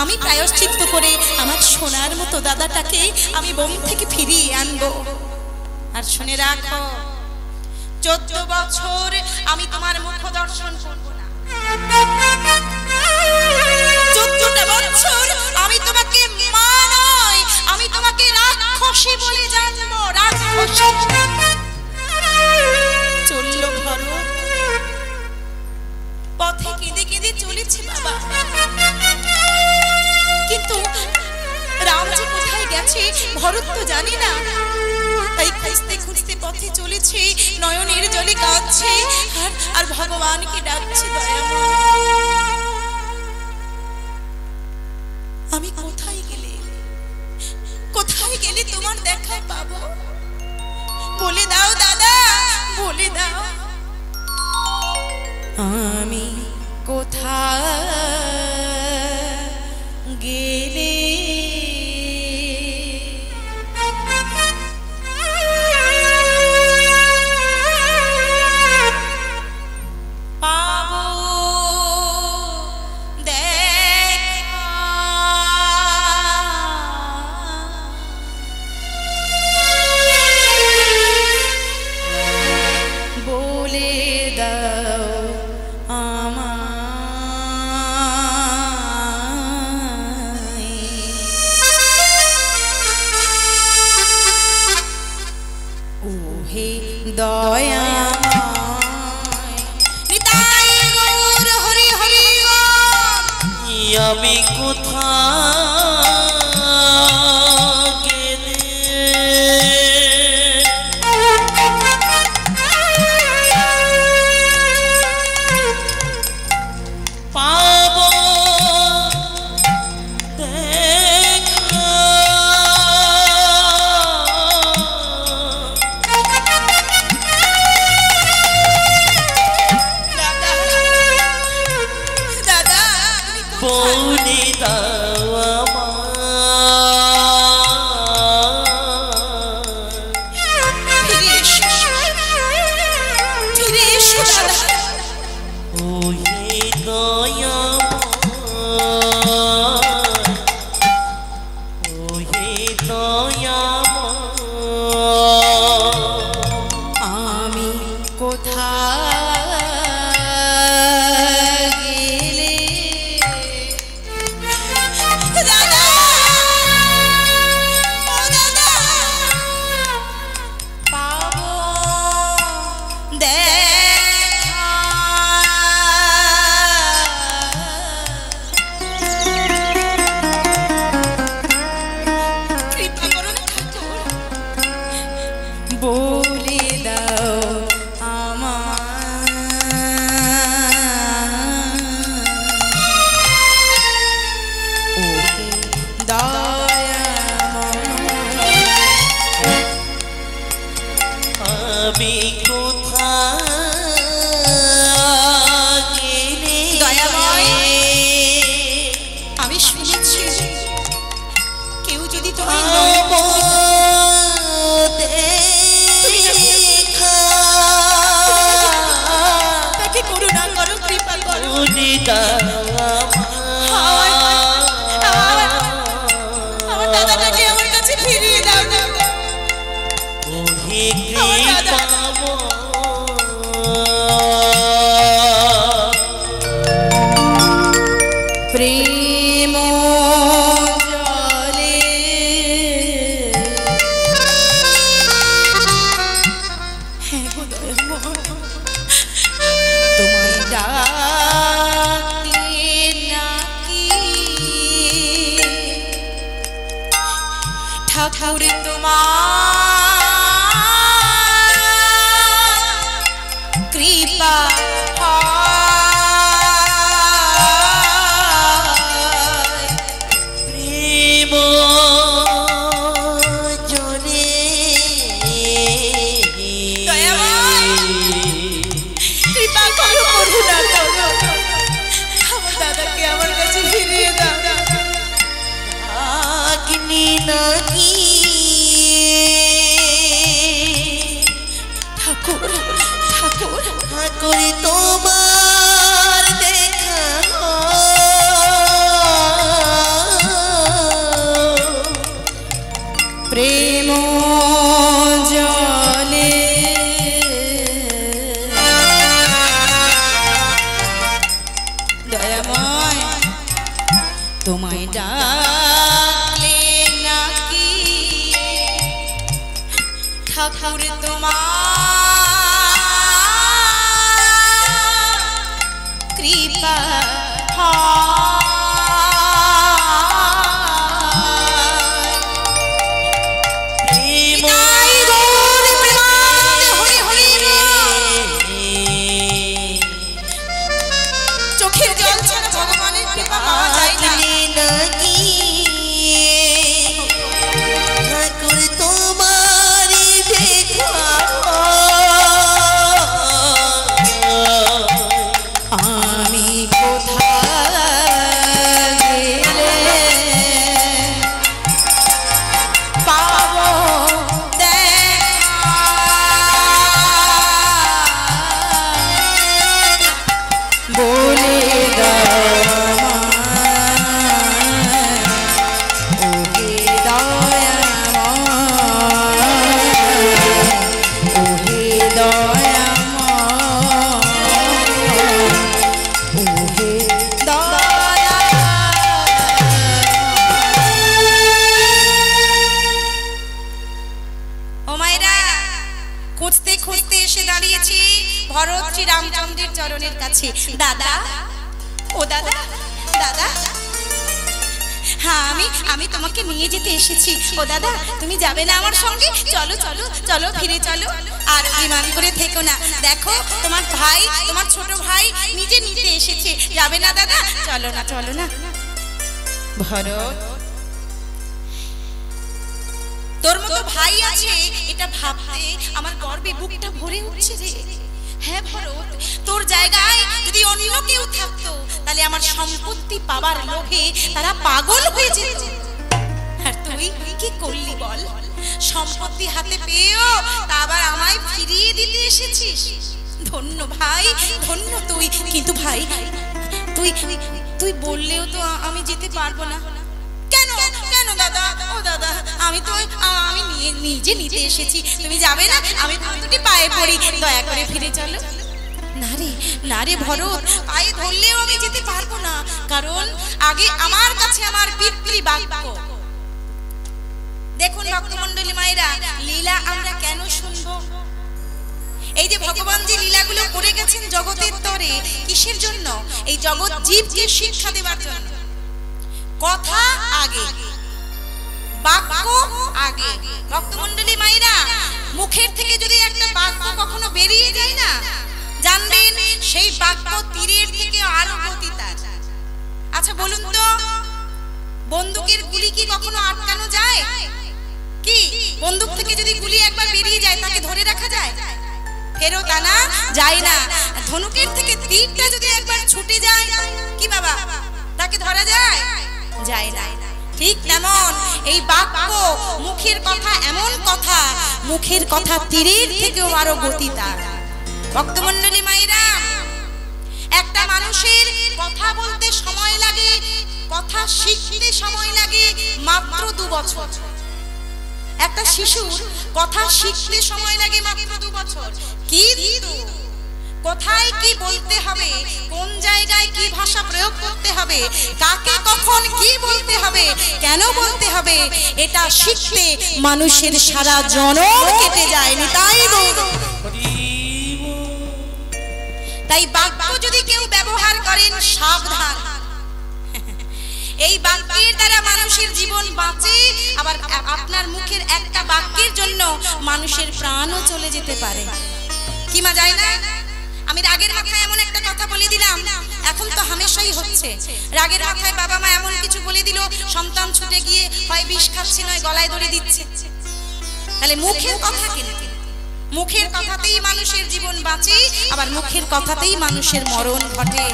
আমি প্রায়শ্চিত্ত করে আমার সোনার মতো দাদাটাকে আমি বন থেকে ফিরিয়ে আনবো। আর শুনে রাখো, 14 বছর আমি তোমার মুখ দর্শন করব না, 14টা বছর আমি তোমাকে মা নয়, আমি তোমাকে রাক্ষসী বলে জানবো, রাক্ষসী। চললো ভরত, পথে কেঁদে কেঁদে চলেছে বাবা, কিন্তু রাম যে কোথায় গেছে ভরত তো জানি না। তাই খুঁজতে খুঁজতে পথে চলেছে, নয়নের জলে কাঁদছে আর ভগবানকে ডাকছে, দয়াময় আমি কোথায় গেলে, কোথায় গেলে তোমার দেখা পাবো? বলে দাও দাদা, বলে দাও আমি কোথায় গেলে আমি বলে দাও আমার ফিরে এসো দাদা। ওহে আমি কোথায় গেলে দাদা, ও দাদা, পাবো দেখা। কৃপা করুন ঠাকুর, বলে দাও আমার ওহে দয়াময়। আমি কোথায় গেলে দয়াময়, আমি শুনেছি কেউ যদি তোমায় তাকে করুণা করো, কৃপা করো। আমার দাদাটাকে আমার কাছে ফিরিয়ে দাও না। আমার দাদা প্রেম জলে হ্যাঁ গো দয়াময়, তোমায় ডাকলে নাকি ঠাকুর তোমার কৃপা হয়। প্রেম জলে কৃপা করো, করুণা করো, আমার দাদাকে আমার কাছে ফিরিয়ে দাও। অগ্নি নাকি ঠাকুর ঠাকুর ঠাকুর তোমার দেখা প্রেম জলে দয়াময়, তোমায় ডাকলে নাকি ঠাকুর তোমার কৃপা হয়। প্রেম নিতাই গৌর প্রেমানন্দে হরি হরি বল। চোখের জল ছাড়া ভগবানের কৃপা পাওয়া যায় না। অগ্নি নাকি ঠাকুর তোমার দেখা আমি কোথায় গেলে পাবো দেখা, বলে দাও আমায় ওহে দয়াময়, ওহে দয়াময়, ওহে দয়াময়। ও মায়েরা, খুঁজতে খুঁজতে এসে দাঁড়িয়েছি ভরত শ্রী রামচন্দ্রের চরণের কাছে। দাদা, ও দাদা, দাদা, হ্যাঁ আমি তোমাকে নিয়ে যেতে এসেছি। ও দাদা, তুমি যাবে না আমার সঙ্গে? চলো চলো চলো, ফিরে চলো, আর বিমান করে থেকো না। দেখো তোমার ভাই, তোমার ছোট ভাই নিজে নিতে এসেছে। যাবে না দাদা? চলো না, চলো না। ভরত, তোর মতো ভাই আছে এটা ভাবতে আমার গর্বে বুকটা ভরে উঠছে রে। হ্যাঁ ভরত, তোর জায়গায় যদি অন্য কেউ থাকতো তাহলে আমার সম্পত্তি পাবার লোভে তারা পাগল হয়ে যেত। আর তুই কি করলি বল? সম্পত্তি হাতে পেয়েও তা আবার আমায় ফিরিয়ে দিতে এসেছিস। ধন্য ভাই, ধন্য তুই। কিন্তু ভাই, তুই তুই বললেও তো আমি যেতে পারবো না। কেন কেন দাদা? ও দাদা, আমি নিজে নিতে এসেছি, তুমি যাবে না? আমি দুটি পায়ে পড়ি, দয়া করে ফিরে চলো। না রে ভরত, পায়ে ধরলেও আমি যেতে পারবো না, কারণ আগে আমার কাছে আমার পিতৃ বাক্য। দেখুন ভক্তমণ্ডলী মায়েরা, লীলা আমরা কেন শুনবো? এই যে ভগবান যে লীলাগুলো করে গেছেন জগতের তরে, কিসের জন্য? এই জগৎ জীবকে শিক্ষা দেওয়ার জন্য। কথা আগে, বাক্য আগে। ভক্তমণ্ডলী মায়েরা, মুখের থেকে যদি একটা বাক্য কখনো বেরিয়ে যায় না, জানবেন সেই বাক্য তীরের থেকে আরো গতি তার। আচ্ছা বলুন তো, বন্দুকের গুলি কি কখনো আটকানো যায়? কি বন্দুক থেকে যদি গুলি একবার বেরিয়ে যায় তাকে ধরে রাখা যায়? ফেরত আনা যায় না। ধনুকের থেকে তীরটা যদি একবার ছুটে যায়, কি বাবা, তাকে ধরা যায়? যায় না। ঠিক তেমন এই বাক্য, মুখের কথা এমন কথা, মুখের কথা তীরের থেকেও আরো গতি তার। ভক্তমণ্ডলী মায়েরা, একটা মানুষের কথা বলতে সময় লাগে, কথা শিখতে সময় লাগে মাত্র 2 বছর। একটা শিশুর কথা শিখতে সময় লাগে মাত্র 2 বছর। কিন্তু কোথায় কি বলতে হবে, কোন জায়গায় কি ভাষা প্রয়োগ করতে হবে, কাকে কখন কি বলতে হবে, কেন বলতে হবে, এটা শিখতে মানুষের সারা জনম কেটে যায়নি। তাই বাক্য যদি কেউ ব্যবহার করেন, সাবধান। এই বাক্যের দ্বারা মানুষের জীবন বাঁচে, আবার আপনার মুখের একটা বাক্যের জন্য মানুষের প্রাণও চলে যেতে পারে। কি মা যায় না? আমি রাগের মাথায় এমন একটা কথা বলে দিলাম, এখন তো হামেশাই হচ্ছে। রাগের মাথায় বাবা মা এমন কিছু বলে দিল, সন্তান ছুটে গিয়ে হয় বিষ খাচ্ছে, নয় গলায় দড়ি দিচ্ছে। তাহলে মুখের কথা কেন? মুখের কথাতেই মানুষের জীবন বাঁচে, আবার মুখের কথাতেই মানুষের মরণ ঘটে।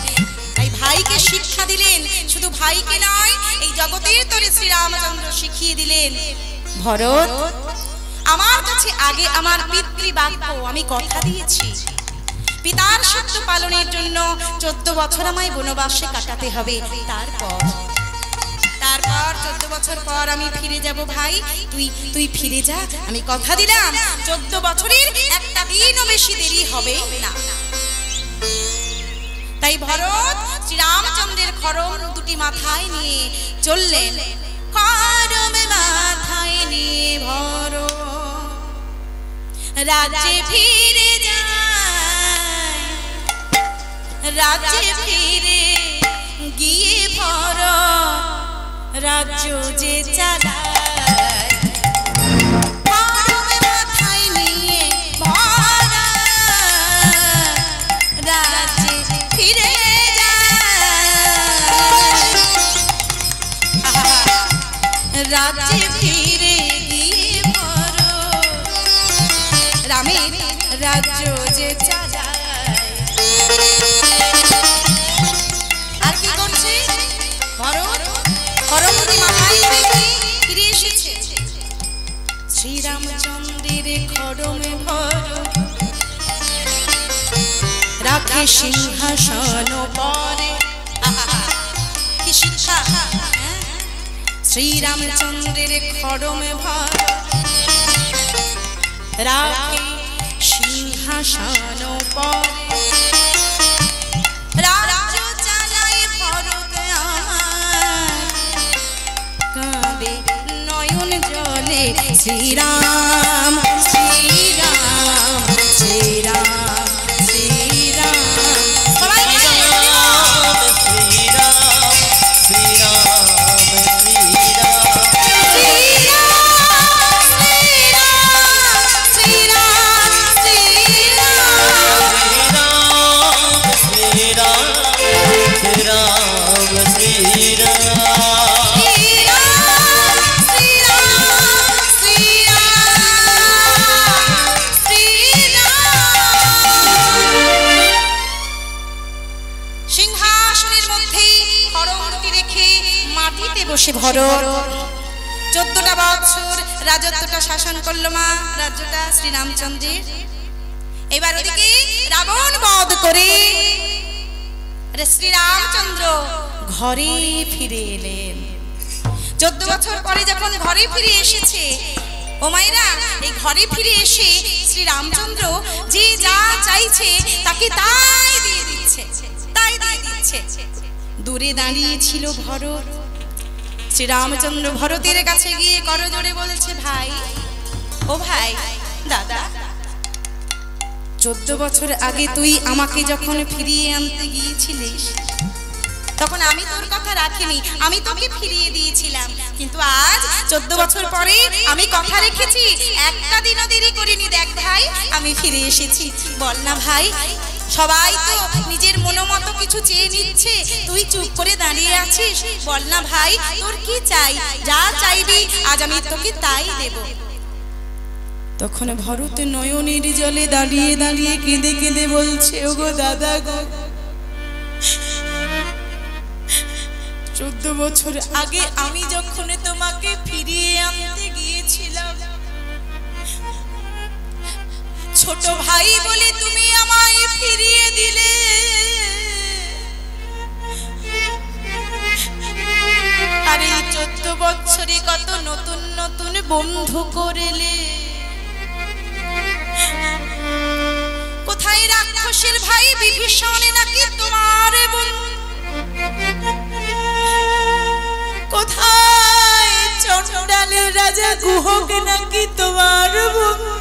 তাই ভাইকে শিক্ষা দিলেন, শুধু ভাইকে নয়, এই জগতের তরে শ্রীরামচন্দ্র শিখিয়ে দিলেন, ভরত, আমার কাছে আগে আমার পিতৃ বাক্য, আমি কথা দিয়েছি, পিতার সত্য পালনের জন্য 14 বছর আমায় বনবাসে কাটাতে হবে। তারপর 14 বছর পর আমি ফিরে যাব। ভাই, তুই ফিরে যা, আমি কথা দিলাম 14 বছরের একটা দিনও বেশি দেরি হবে না। তাই ভরত শ্রীরামচন্দ্রের খড়ম দুটি মাথায় নিয়ে চললেন। খড়ম মাথায় নিয়ে ভরত রাজ্যে ফিরে যায়। রাজ্যে ফিরে গিয়ে ভরত রাজ্য যে চালায়, খড়ম মাথায় নিয়ে ভরত রাজ্যে ফিরে যায়। রাজ্যে ফিরে গিয়ে ভরত রামের রাজ্য যে চালায়। আর কি করছে ভরত? খড়মটি মাথায় রেখে ফিরে এসেছে। শ্রীরামচন্দ্রের খড়মে ভরত রাখে সিংহাসন পরে। কি শিক্ষা! শ্রীরামচন্দ্রের খড়মে ভরত রাখে সিংহাসন পরে। রাজ্য চালায় ভরত আমার, কাঁদে নয়ন জলে শ্রীরাম শ্রীরাম শ্রীরাম শ্রীরাম। সবাই সিংহাসনের মধ্যেই হরমূর্তি রেখে মাটিতে বসে ভরত 14টা বছর রাজত্বটা শাসন করলো মা, রাজ্যটা শ্রীরামচন্দ্রের। এবার ওদিকে রাবণ বধ করে শ্রীরামচন্দ্র ঘরে ফিরে এলেন। 14 বছর পরে যখন ঘরে ফিরে এসেছে, ও মায়েরা, এই ঘরে ফিরে এসে শ্রীরামচন্দ্র যে যা চাইছে তাকে তাই দিয়ে দিচ্ছে, তাই দিয়ে দিচ্ছে। দূরে দাঁড়িয়ে ছিল ভরত। শ্রীরামচন্দ্র ভরতের কাছে গিয়ে করজোড়ে বলছে, ভাই, ও ভাই, দাদা, 14 বছর আগে তুই আমাকে যখন ফিরিয়ে আনতে গিয়েছিলিস, তখন আমি তোর কথা রাখিনি, আমি তোকে ফিরিয়ে দিয়েছিলাম। কিন্তু আজ 14 বছর পরে আমি কথা রেখেছি, একটা দিনও দেরি করিনি। দেখ ভাই, আমি ফিরে এসেছি। বল না ভাই, সবাই তো নিজের মনোমতো কিছু চেয়ে নিচ্ছে, তুই চুপ করে দাঁড়িয়ে আছিস। বল না ভাই, তোর কি চাই? যা চাইবি আজ আমি তোকে তাই দেব। তখন ভরত নয়নের জলে দাঁড়িয়ে দাঁড়িয়ে কেঁদে কেঁদে বলছে, ওগো দাদা গো, 14 বছর আগে আমি যখন তোমাকে ফিরিয়ে আনতে গিয়েছিলাম, ছোট ভাই বলে তুমি আমায় ফিরিয়ে দিলে, আর এই 14 বছরে কত নতুন নতুন বন্ধু করলে। কোথায় রাক্ষসের ভাই বিভীষণ নাকি তোমার বন্ধু, কোথায় চণ্ডালের রাজা গুহক নাকি তোমার বন্ধু,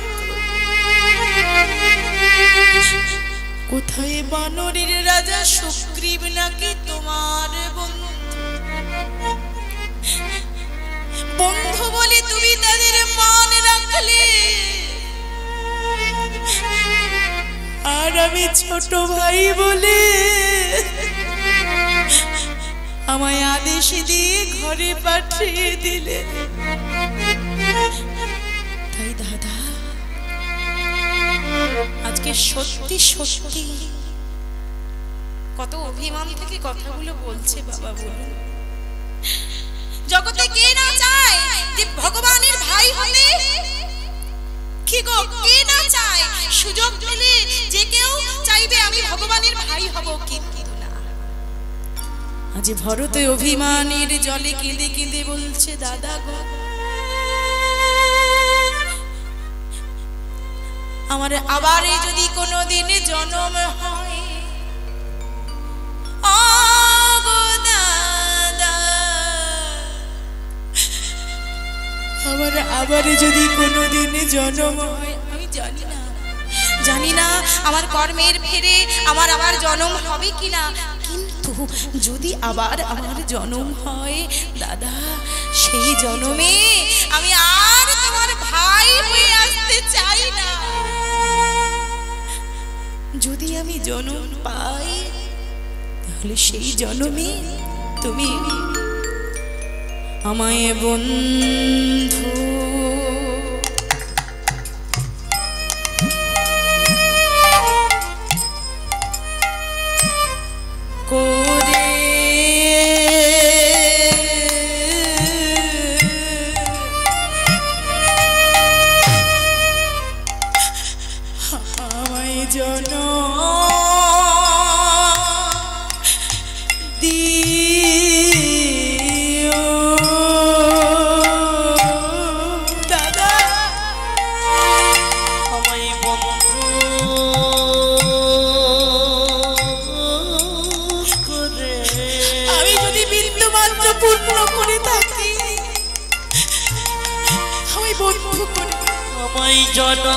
কোথায় বানরের রাজা সুগ্রীব নাকি তোমার বন্ধু। বন্ধু বলে তুমি তাদের মান রাখলে, আর আমি ছোট ভাই বলে আমায় আদেশ দিয়ে ঘরে পাঠিয়ে দিলে। তাই দাদা, আজকে সত্যি সত্যি কত অভিমান থেকে কথাগুলো বলছে বাবা, বলুন। জগতে কে না চায় যে ভগবানের ভাই হতে? কি গো, কে না চায়? সুযোগ পেলে যে কেউ চাইবে আমি ভগবানের ভাই হব, কিন্তু না। আজ ভরত অভিমানের জলে কেঁদে কেঁদে বলছে, দাদা গো, আমার আবার যদি কোনোদিন জন্ম হয়, আমার আবার যদি কোনোদিন জন্ম হয়, আমি জানি না আমার কর্মের ফেরে আমার আবার জন্ম হবে কিনা, কিন্তু যদি আবার আমার জন্ম হয় দাদা, সেই জন্মে আমি আর তোমার ভাই হয়ে আসতে চাই না। যদি আমি জন্ম পাই, তাহলে সেই জন্মে তুমি আমায় বন্ধু করে আমায় জন্ম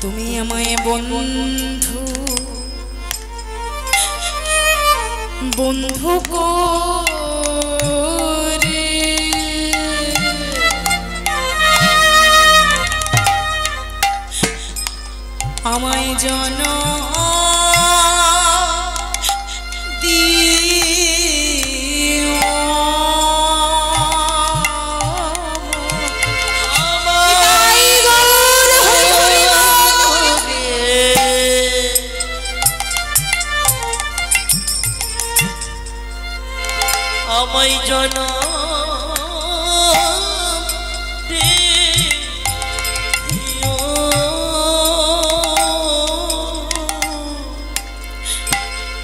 তুমি আমায় বন্ধু বন্ধু করে আমায় জন্ম দিয়ে আমায় জনম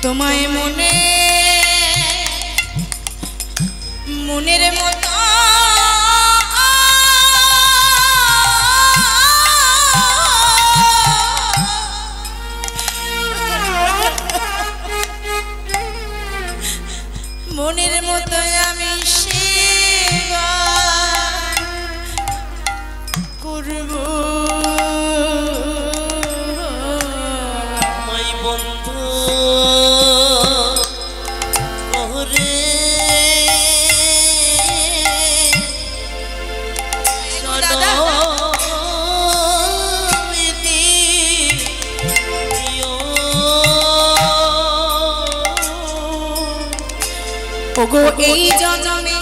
তোমায় মনে মনের মতো মনের মতো আমি সেবা করব আমায় বন্ধু করে ওগো এই জন্মে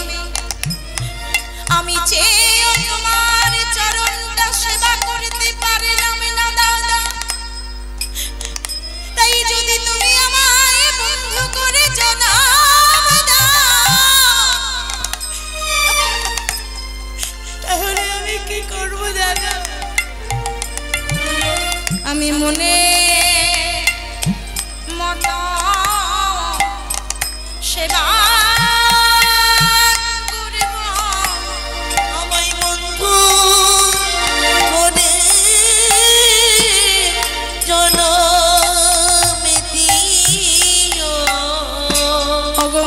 আমি চেয়েও তোমার চরণটা সেবা করতে পারলাম না দাদা, তাই যদি তুমি আমায় বন্ধু করে জনম দাও তাহলে আমি কি করব দাদা? আমি মনে মতো সেবা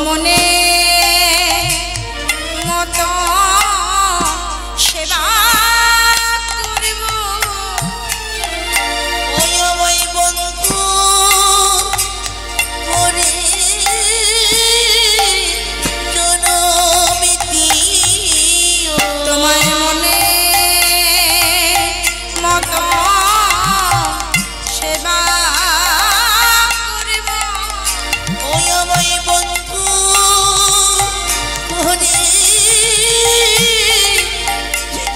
মনে মতো সেবা করব ওই আমায় বন্ধু করে জনম দিও তোমায় মনে মতো সেবা করব ওই আমায় বন্ধু করে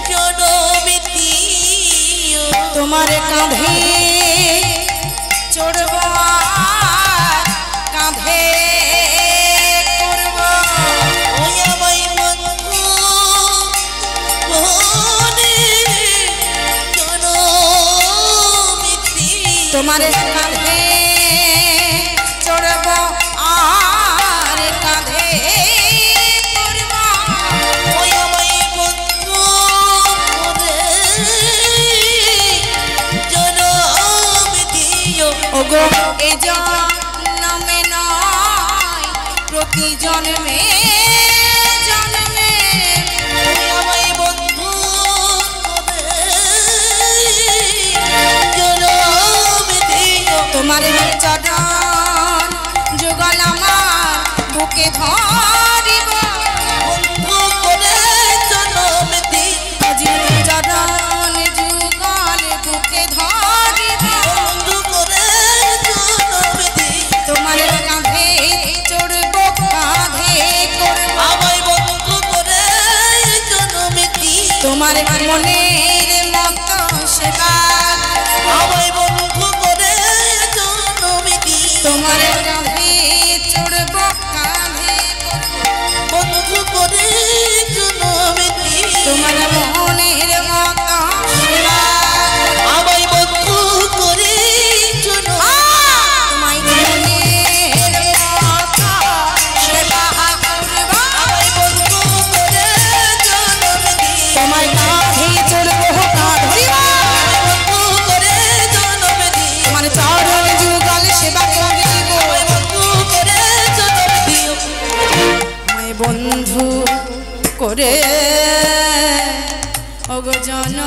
জনম দিও তোমার কাঁধে চড়ব কাঁধে করব ওই আমায় বন্ধু করে জনম দিও তোমার কাঁধে চড়ব আর কাঁধে করব ওই আমায় বন্ধু করে জনম দিও ওগো এ জন্মে নয় প্রতি জন্মে জন্মে ওই আমায় বন্ধু করে জনম দিও তোমার চরণ যুগল আমার বুকে ধরিব বন্ধু করে জনম দিও চরণ যুগল বুকে ধরিব বন্ধু করে জনম দিও তোমার কাঁধে চড়ব কাঁধে করব আমায় বন্ধু করে জনম দিও তোমার মনের মতো সেবা আমায় বন্ধু করে জনম দিও তোমার কাঁধে চড়ব কাঁধে করব বন্ধু করে জনম দিও তোমার মনের মতো সেবা আমায় বন্ধু করে জনম তোমায় মনের মতো সেবা করব আমায় বন্ধু করে জনম দিও তোমার কাঁধে চড়ব কাঁধে বন্ধু করে জনম দিও তোমার চরণ যুগল সেবা করিব বন্ধু করে জনম দিও আমায় বন্ধু করে ওগো জন